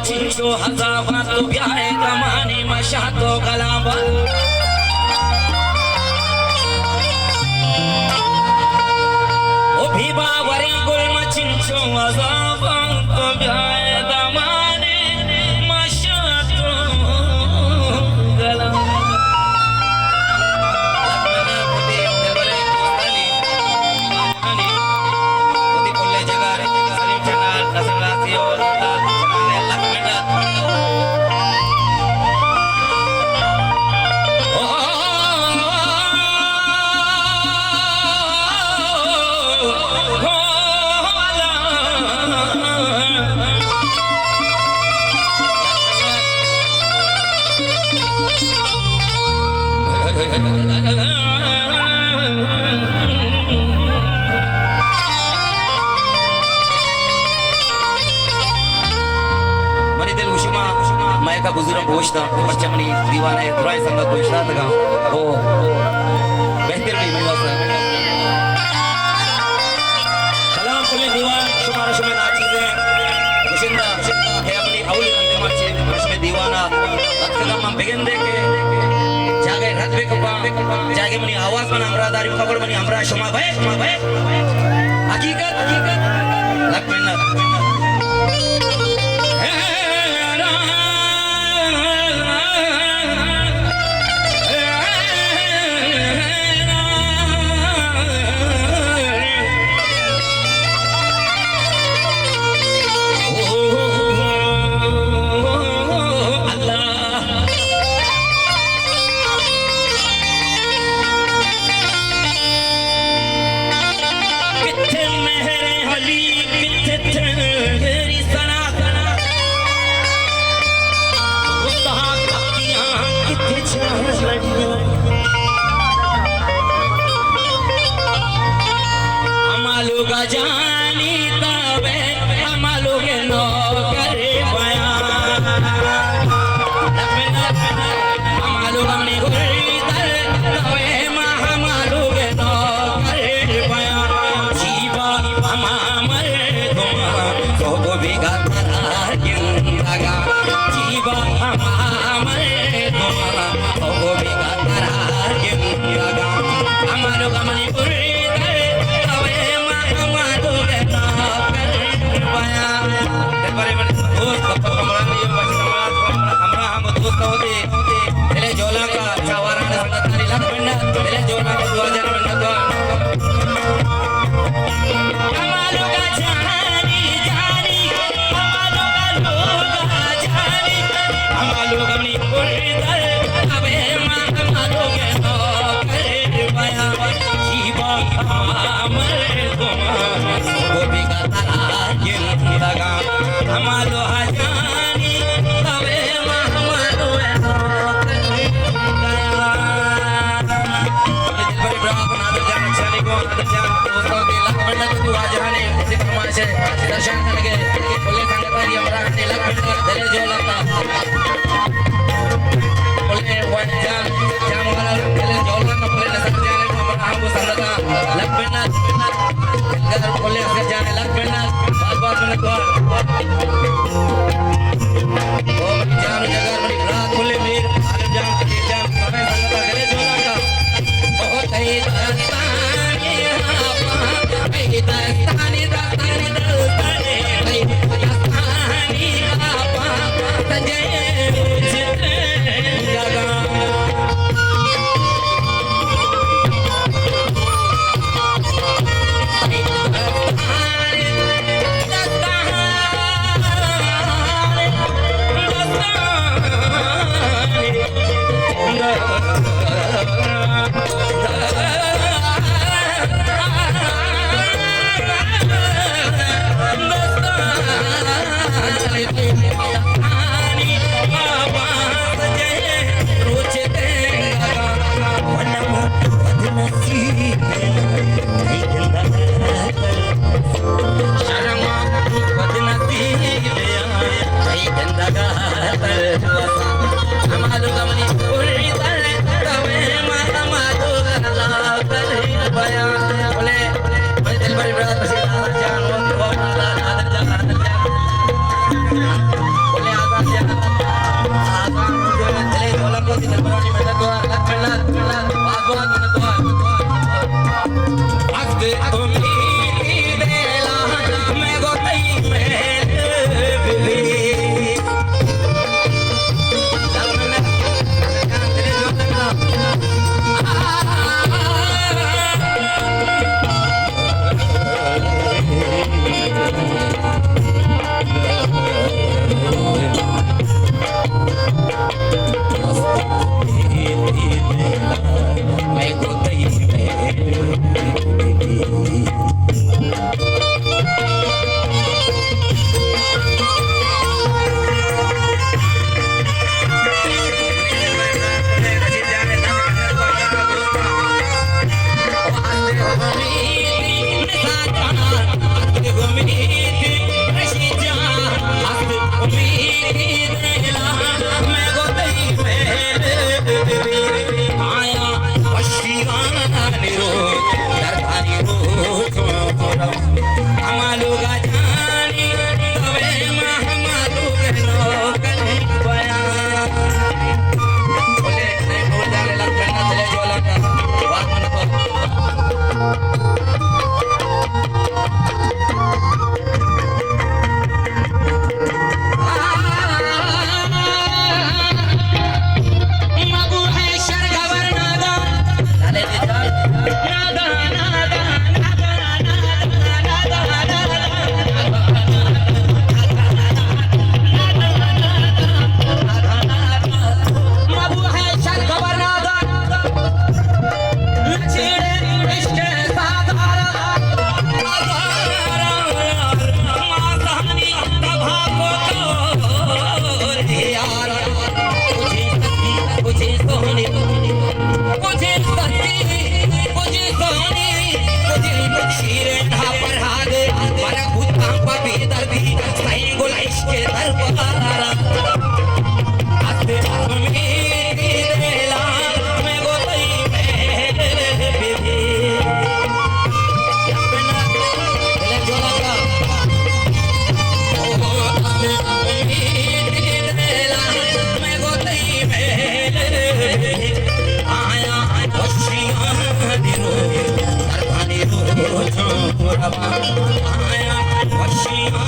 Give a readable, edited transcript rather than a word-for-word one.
चिंचो हजावा तो ब्याहे कमाने मशा तो गलाबा ओ भी बावरी गुल मचिंचो हजावा तो ब्याहे कमाने मशा तो गलाबा बुजुर्ग गोश्त बच्चमनी दीवाना दुराई संगत गोश्त तगा ओ बेहतर नहीं मैं वाला सलाम कुल दीवान शुमार शुमे नाची से मुशिंदा है अपनी अवली रंग माची उसमें दीवाना अतकला हम बिगन दे के जागे रात में कपा जागे मनी आवाज में हमरादारी खबर मनी हमरा शुमा भाई हकीकत लग में जानी तबे अमलो के नो करे बया अमलो हमने गुरी तर तबे अमलो के नो करे बया जीवा हमार तुम तो बिगा लगा जीवा हमार तुम तो बिगा लगा अमलो हमने गुरी जोला का चावारा जोला का 1 के दरबार आते मेरी देला मैं गोतई में बेबी अपना ले जोला का ओ आते मेरी देला मैं गोतई में आया खुशियां दिनो सरखानी रो छोरा आया खुशियां